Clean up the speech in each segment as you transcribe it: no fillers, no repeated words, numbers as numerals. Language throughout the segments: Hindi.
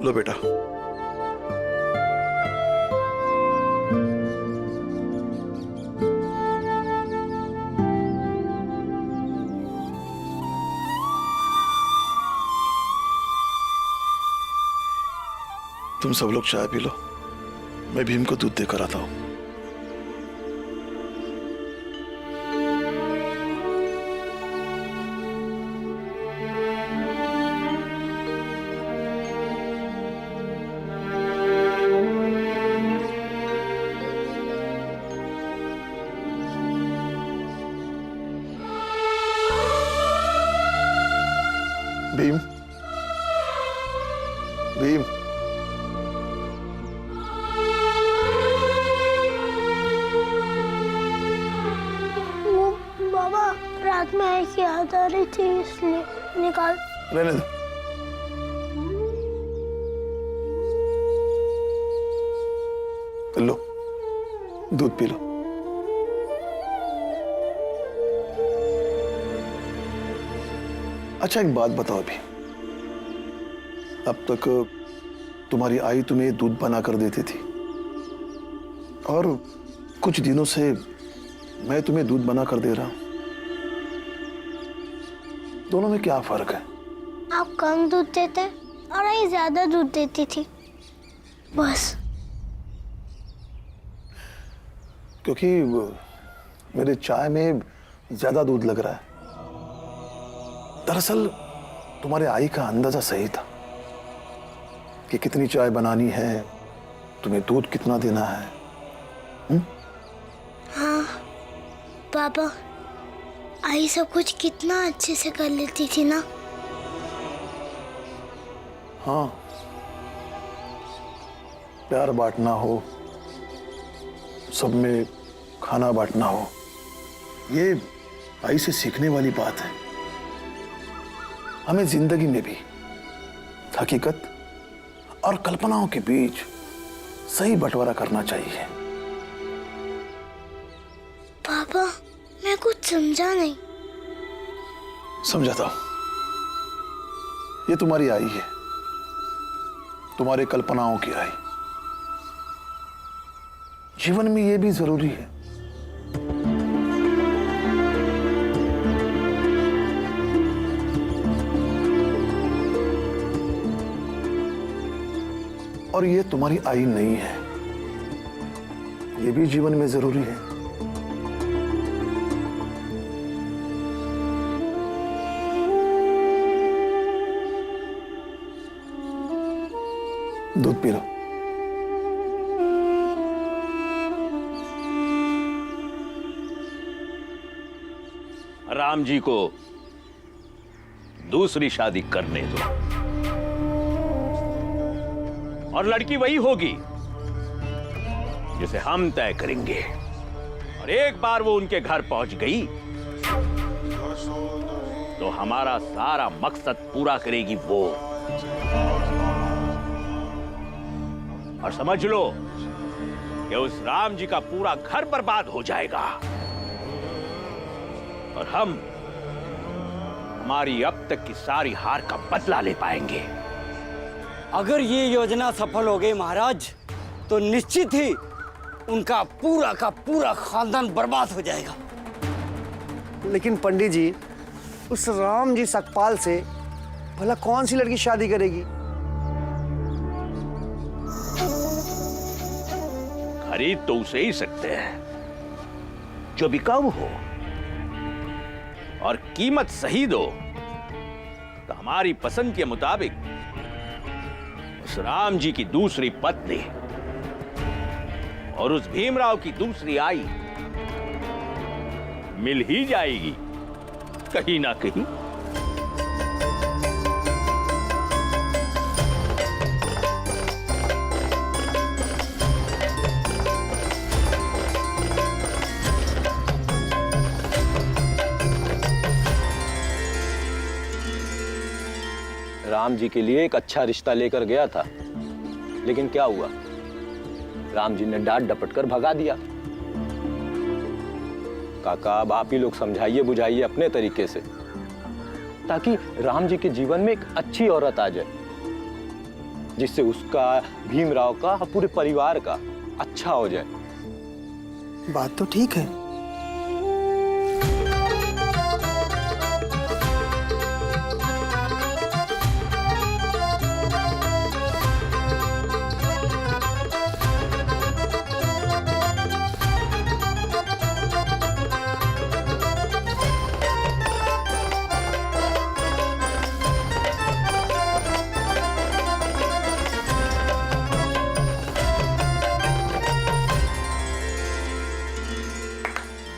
लो बेटा। तुम सब लोग चाय पी लो, मैं भीम को दूध देकर आता हूं। भीम, भीम, बाबा रात में ऐसी याद आ रही थी इसलिए निकाल। रहने दो। लो दूध पी लो। अच्छा एक बात बताओ, अभी अब तक तुम्हारी आई तुम्हें दूध बना कर देती थी और कुछ दिनों से मैं तुम्हें दूध बना कर दे रहा हूं, दोनों में क्या फर्क है? आप कम दूध देते और आई ज्यादा दूध देती थी, बस। क्योंकि मेरे चाय में ज्यादा दूध लग रहा है। दरअसल तुम्हारे आई का अंदाजा सही था कि कितनी चाय बनानी है, तुम्हें दूध कितना देना है। हाँ पापा, आई सब कुछ कितना अच्छे से कर लेती थी ना। हाँ, प्यार बांटना हो, सब में खाना बांटना हो, ये आई से सीखने वाली बात है। हमें जिंदगी में भी हकीकत और कल्पनाओं के बीच सही बंटवारा करना चाहिए। पापा मैं कुछ समझा नहीं। समझाता हूं। ये तुम्हारी आई है, तुम्हारे कल्पनाओं की आई। जीवन में ये भी जरूरी है। और ये तुम्हारी आई नहीं है, ये भी जीवन में जरूरी है। दूध पी लो। राम जी को दूसरी शादी करने दो और लड़की वही होगी जिसे हम तय करेंगे। और एक बार वो उनके घर पहुंच गई तो हमारा सारा मकसद पूरा करेगी वो। और समझ लो कि उस राम जी का पूरा घर बर्बाद हो जाएगा और हम हमारी अब तक की सारी हार का बदला ले पाएंगे। अगर ये योजना सफल हो गई महाराज, तो निश्चित ही उनका पूरा का पूरा खानदान बर्बाद हो जाएगा। लेकिन पंडित जी, उस राम जी सकपाल से भला कौन सी लड़की शादी करेगी? खरीद तो उसे ही सकते हैं जो बिकाऊ हो, और कीमत सही दो तो हमारी पसंद के मुताबिक उस राम जी की दूसरी पत्नी और उस भीमराव की दूसरी आई मिल ही जाएगी कहीं ना कहीं। राम जी के लिए एक अच्छा रिश्ता लेकर गया था, लेकिन क्या हुआ? राम जी ने डांट डपट कर भगा दिया। काका, अब आप ही लोग समझाइए बुझाइए अपने तरीके से, ताकि राम जी के जीवन में एक अच्छी औरत आ जाए। जिससे उसका, भीमराव का, पूरे परिवार का अच्छा हो जाए। बात तो ठीक है।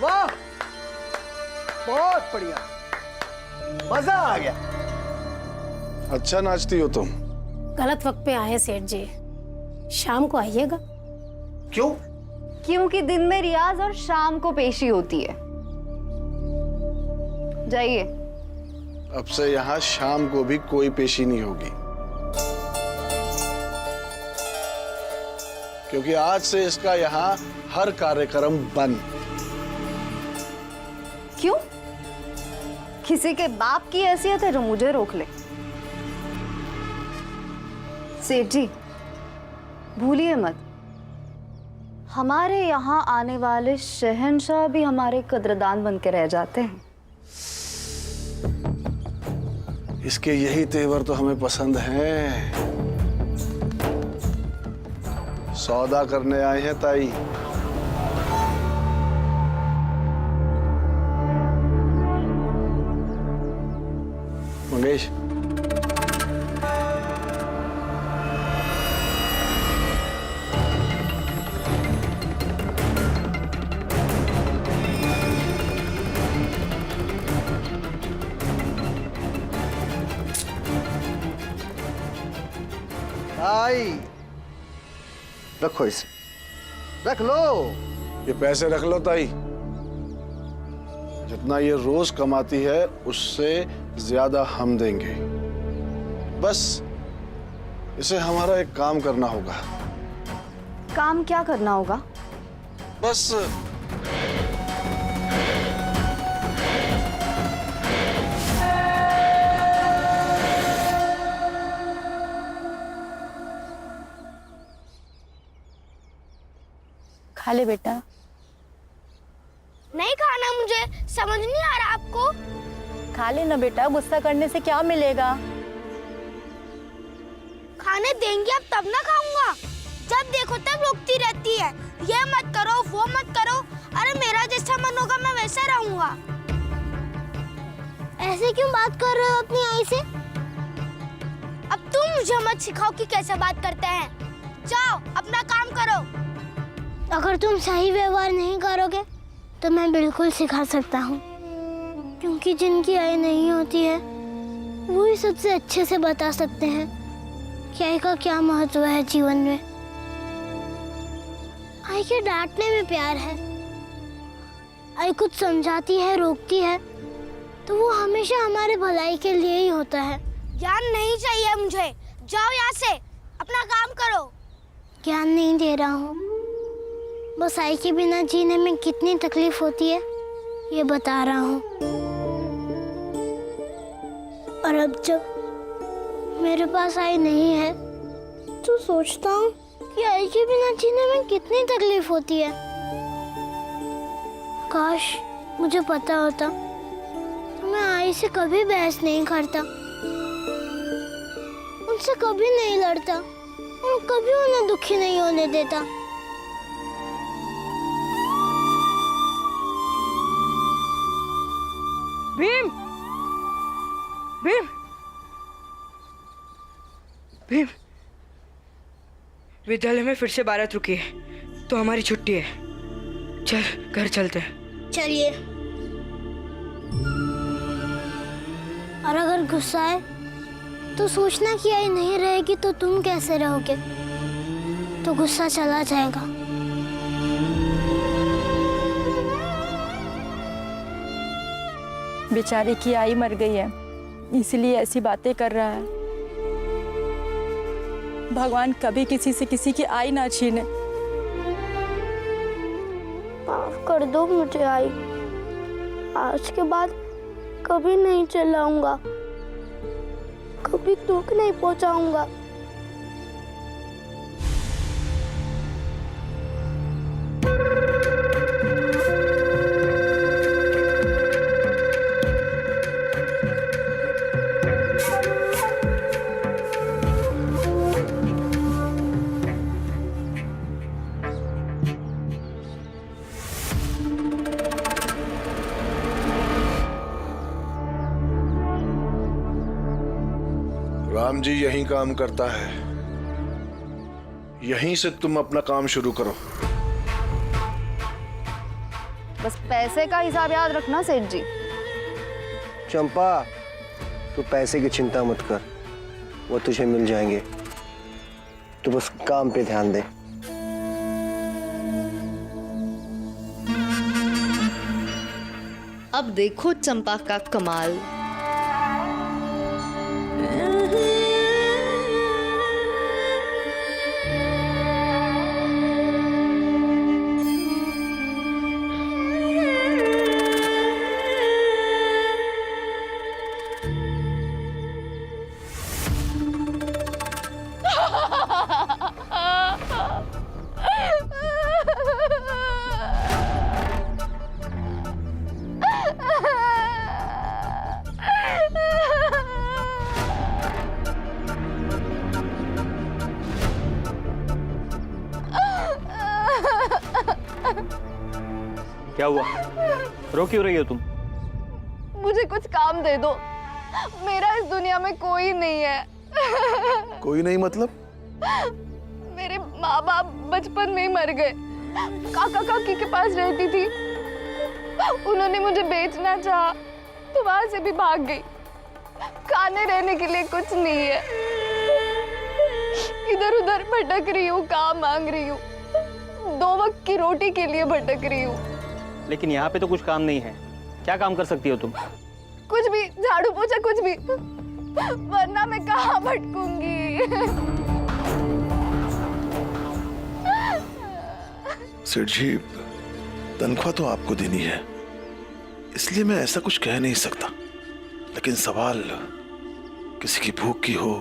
वाह, बहुत बढ़िया, मजा आ गया। अच्छा नाचती हो तुम। गलत वक्त पे आए सेठ जी, शाम को आइएगा। क्यों? क्योंकि दिन में रियाज और शाम को पेशी होती है। जाइए। अब से यहाँ शाम को भी कोई पेशी नहीं होगी, क्योंकि आज से इसका यहाँ हर कार्यक्रम बंद। क्यों? किसी के बाप की हैसियत है जो मुझे रोक ले? सेठ जी, भूलिए मत, हमारे यहाँ आने वाले शहंशाह भी हमारे कद्रदान बन के रह जाते हैं। इसके यही तेवर तो हमें पसंद हैं। सौदा करने आए हैं ताई। मंगेश, आई, रखो इसे, रख लो। ये पैसे रख लो ताई। जितना ये रोज कमाती है उससे ज्यादा हम देंगे। बस इसे हमारा एक काम करना होगा। काम क्या करना होगा? बस खा ले बेटा। नहीं खाना मुझे, समझ नहीं आ रहा आपको? खा ले ना बेटा, गुस्सा करने से क्या मिलेगा? खाने देंगे अब तब ना खाऊंगा। जब देखो तब रोकती रहती है, ये मत करो वो मत करो। अरे मेरा जैसा मन होगा मैं वैसा रहूंगा। ऐसे क्यों बात कर रहे हो अपनी आई से? अब तुम मुझे मत सिखाओ कि कैसे बात करते हैं। जाओ अपना काम करो। अगर तुम सही व्यवहार नहीं करोगे तो मैं बिल्कुल सिखा सकता हूँ, क्योंकि जिनकी आई नहीं होती है वो ही सबसे अच्छे से बता सकते हैं कि आई का क्या महत्व है जीवन में। आई के डांटने में प्यार है। आई कुछ समझाती है, रोकती है तो वो हमेशा हमारे भलाई के लिए ही होता है। ज्ञान नहीं चाहिए मुझे, जाओ यहाँ से, अपना काम करो। ज्ञान नहीं दे रहा हूँ, बस आई के बिना जीने में कितनी तकलीफ होती है ये बता रहा हूँ। और अब जब मेरे पास आई नहीं है तो सोचता हूँ कि आई के बिना जीने में कितनी तकलीफ होती है। काश मुझे पता होता तो मैं आई से कभी बहस नहीं करता, उनसे कभी नहीं लड़ता और कभी उन्हें दुखी नहीं होने देता। भीम, भीम, भीम, विद्यालय में फिर से बारात रुकी है तो हमारी छुट्टी है। चल घर चलते हैं। चलिए। और अगर गुस्सा है तो सोचना कि आई नहीं रहेगी तो तुम कैसे रहोगे, तो गुस्सा चला जाएगा। बेचारे की आई मर गई है, इसलिए ऐसी बातें कर रहा है। भगवान कभी किसी से किसी की आई ना छीने। माफ कर दो मुझे आई, आज के बाद कभी नहीं चिल्लाऊंगा, कभी दुख नहीं पहुंचाऊंगा। राम जी यहीं काम करता है, यहीं से तुम अपना काम शुरू करो। बस पैसे का हिसाब याद रखना सेठ जी। चंपा, तू पैसे की चिंता मत कर, वो तुझे मिल जाएंगे। तू बस काम पे ध्यान दे। अब देखो चंपा का कमाल। क्या हुआ? रो क्यों रही हो तुम? मुझे कुछ काम दे दो, मेरा इस दुनिया में कोई नहीं है। कोई नहीं मतलब? मेरे माँ बाप बचपन में ही मर गए। काका काकी के पास रहती थी, उन्होंने मुझे बेचना चाहा तो वहां से भी भाग गई। खाने रहने के लिए कुछ नहीं है, इधर उधर भटक रही हूँ, काम मांग रही हूँ, 2 वक्त की रोटी के लिए भटक रही हूँ। लेकिन यहाँ पे तो कुछ काम नहीं है, क्या काम कर सकती हो तुम? कुछ भी, झाड़ू पोछा कुछ भी, वरना मैं कहाँ भटकूंगी। सेठ जी, तनख्वाह तो आपको देनी है, इसलिए मैं ऐसा कुछ कह नहीं सकता, लेकिन सवाल किसी की भूख की हो,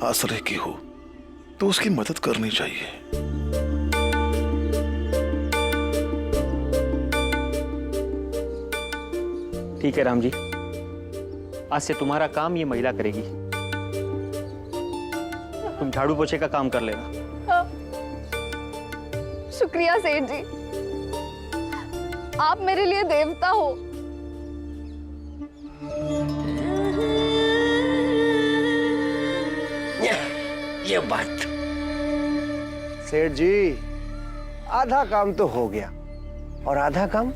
आश्रय की हो, तो उसकी मदद करनी चाहिए। ठीक है राम जी, आज से तुम्हारा काम ये महिला करेगी। तुम झाड़ू पोछे का काम कर लेना। शुक्रिया सेठ जी, आप मेरे लिए देवता हो। ये बात सेठ जी, आधा काम तो हो गया और आधा काम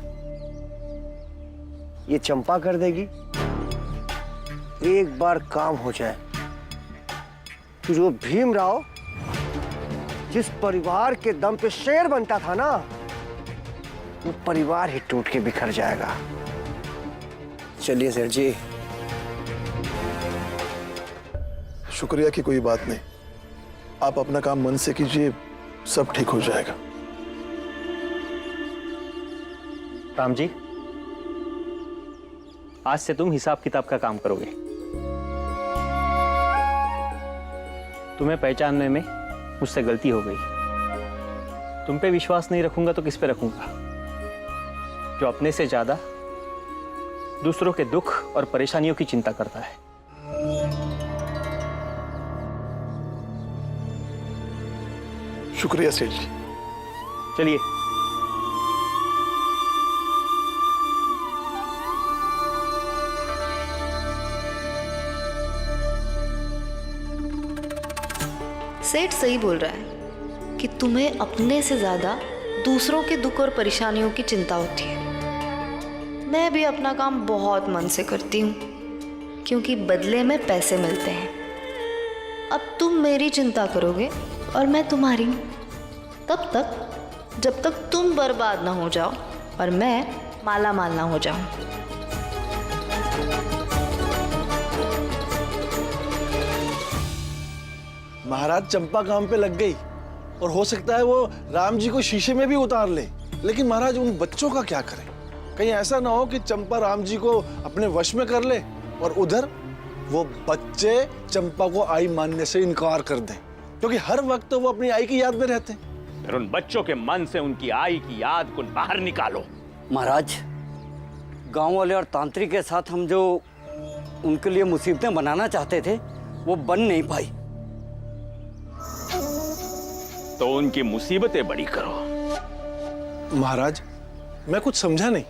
ये चंपा कर देगी। एक बार काम हो जाए तो जो भीमराव जिस परिवार के दम पे शेर बनता था ना, वो परिवार ही टूट के बिखर जाएगा। चलिए सेठ जी। शुक्रिया की कोई बात नहीं, आप अपना काम मन से कीजिए, सब ठीक हो जाएगा। राम जी, आज से तुम हिसाब किताब का काम करोगे। तुम्हें पहचानने में मुझसे गलती हो गई। तुम पे विश्वास नहीं रखूंगा तो किस पे रखूंगा? जो अपने से ज्यादा दूसरों के दुख और परेशानियों की चिंता करता है। शुक्रिया सेठ जी। चलिए। सेठ सही बोल रहा है कि तुम्हें अपने से ज्यादा दूसरों के दुख और परेशानियों की चिंता होती है। मैं भी अपना काम बहुत मन से करती हूँ, क्योंकि बदले में पैसे मिलते हैं। अब तुम मेरी चिंता करोगे और मैं तुम्हारी, तब तक जब तक तुम बर्बाद ना हो जाओ और मैं माला माल ना हो जाऊं। महाराज, चंपा काम पे लग गई और हो सकता है वो राम जी को शीशे में भी उतार ले। लेकिन महाराज, उन बच्चों का क्या करें? कहीं ऐसा ना हो कि चंपा राम जी को अपने वश में कर ले और उधर वो बच्चे चंपा को आई मानने से इनकार कर दें, क्योंकि हर वक्त तो वो अपनी आई की याद में रहते हैं। फिर उन बच्चों के मन से उनकी आई की याद को बाहर निकालो। महाराज, गांव वाले और तांत्रिक के साथ हम जो उनके लिए मुसीबतें बनाना चाहते थे वो बन नहीं पाई। तो उनकी मुसीबतें बड़ी करो। महाराज, मैं कुछ समझा नहीं।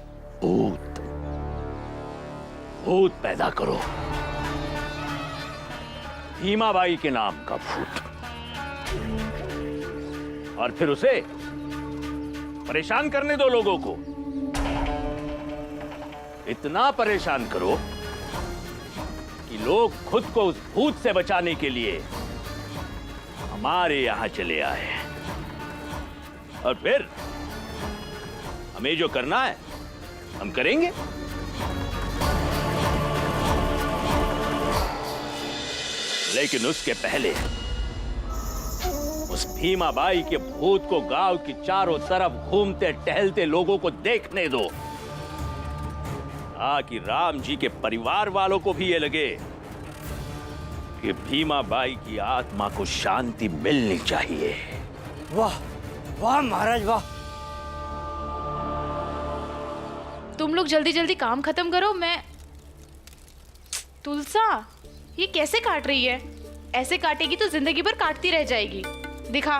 भूत पैदा करो। भीमाबाई के नाम का भूत, और फिर उसे परेशान करने दो लोगों को। इतना परेशान करो कि लोग खुद को उस भूत से बचाने के लिए हमारे यहां चले आए, और फिर हमें जो करना है हम करेंगे। लेकिन उसके पहले उस भीमाबाई के भूत को गांव की चारों तरफ घूमते टहलते लोगों को देखने दो, ताकि राम जी के परिवार वालों को भी ये लगे कि भीमाबाई की आत्मा को शांति मिलनी चाहिए। वाह वाह महाराज वाह। तुम लोग जल्दी जल्दी काम खत्म करो। मैं तुलसा, ये कैसे काट रही है? ऐसे काटेगी तो जिंदगी भर काटती रह जाएगी। दिखा,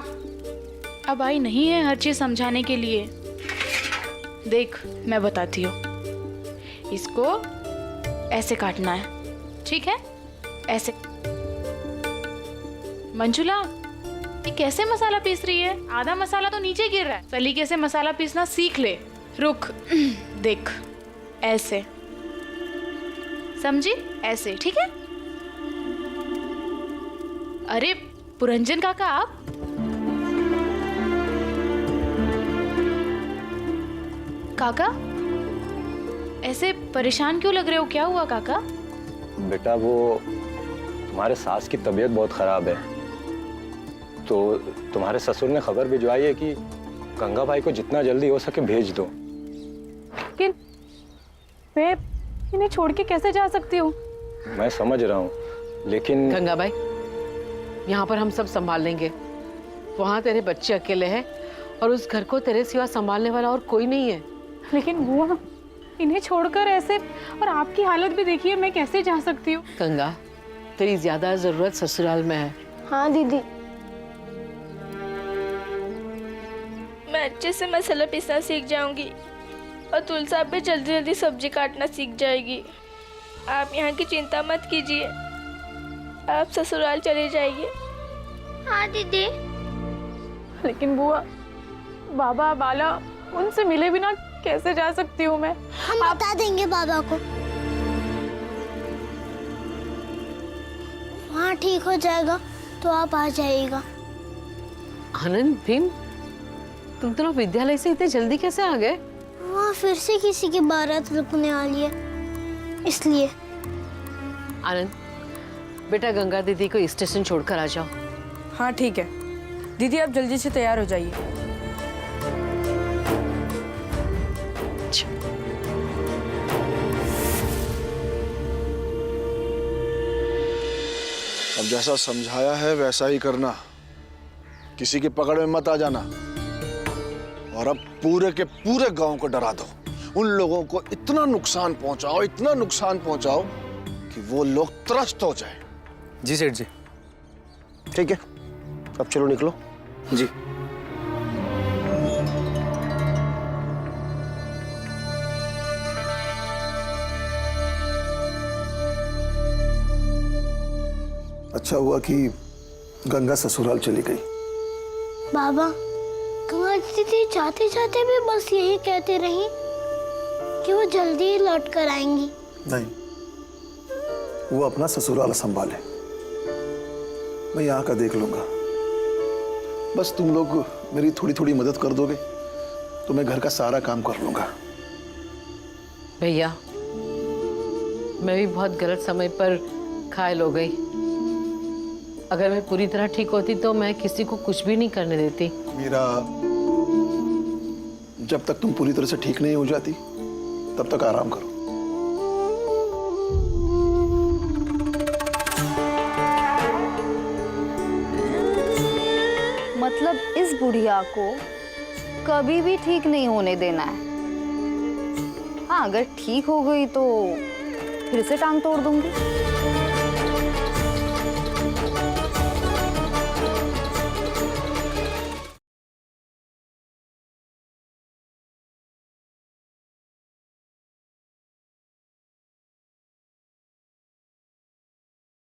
अब आई नहीं है हर चीज समझाने के लिए। देख, मैं बताती हूँ। इसको ऐसे काटना है, ठीक है? ऐसे। मंजुला, ये कैसे मसाला पीस रही है? आधा मसाला तो नीचे गिर रहा है। सलीके से मसाला पीसना सीख ले। रुक, देख, ऐसे, समझी? ऐसे, ठीक है? अरे पुरंजन काका, आप काका ऐसे परेशान क्यों लग रहे हो? क्या हुआ काका? बेटा, वो तुम्हारे सास की तबीयत बहुत खराब है, तो तुम्हारे ससुर ने खबर भिजवाई है कि गंगा भाई को जितना जल्दी हो सके भेज दो। लेकिन मैं इन्हें छोड़ के कैसे जा सकती हूँ? मैं समझ रहा हूँ, लेकिन गंगा भाई, यहाँ पर हम सब संभाल लेंगे। वहाँ तेरे बच्चे अकेले हैं और उस घर को तेरे सिवा संभालने वाला और कोई नहीं है। लेकिन बुआ, इन्हें छोड़कर ऐसे, और आपकी हालत भी देखिए, मैं कैसे जा सकती हूँ? गंगा, तेरी ज्यादा जरूरत ससुराल में है। हाँ दीदी, मैं अच्छे से मसाला पीसना सीख जाऊंगी और तुलसा भी जल्दी जल्दी सब्जी काटना सीख जाएगी। आप यहाँ की चिंता मत कीजिए, आप ससुराल चले जाइए। हाँ दीदी। लेकिन बुआ, बाबा बाला, उनसे मिले बिना कैसे जा सकती हूँ मैं? हम बता देंगे बाबा को, वहाँ ठीक हो जाएगा तो आप आ जाइएगा। आनंद, भीम, तुम दोनों विद्यालय से इतने जल्दी कैसे आ गए? वहाँ फिर से किसी की बारात रुकने वाली है, इसलिए। आनंद, बेटा गंगा दीदी को स्टेशन छोड़कर आ जाओ। हाँ ठीक है दीदी, आप जल्दी से तैयार हो जाइए। अब जैसा समझाया है वैसा ही करना, किसी की पकड़ में मत आ जाना, और अब पूरे के पूरे गांव को डरा दो। उन लोगों को इतना नुकसान पहुंचाओ, इतना नुकसान पहुंचाओ कि वो लोग त्रस्त हो जाए। जी सेठ जी। ठीक है, अब चलो निकलो। जी। अच्छा हुआ कि गंगा ससुराल चली गई। बाबा, गंगा दीदी जाते जाते भी बस यही कहते रही कि वो जल्दी ही लौट कर आएंगी। नहीं, वो अपना ससुराल संभाले, मैं यहाँ का देख लूंगा। बस तुम लोग मेरी थोड़ी थोड़ी मदद कर दोगे तो मैं घर का सारा काम कर लूंगा। भैया, मैं भी बहुत गलत समय पर घायल हो गई। अगर मैं पूरी तरह ठीक होती तो मैं किसी को कुछ भी नहीं करने देती। मीरा, जब तक तुम पूरी तरह से ठीक नहीं हो जाती तब तक आराम करो। मतलब इस बुढ़िया को कभी भी ठीक नहीं होने देना है। हाँ, अगर ठीक हो गई तो फिर से टांग तोड़ दूंगी।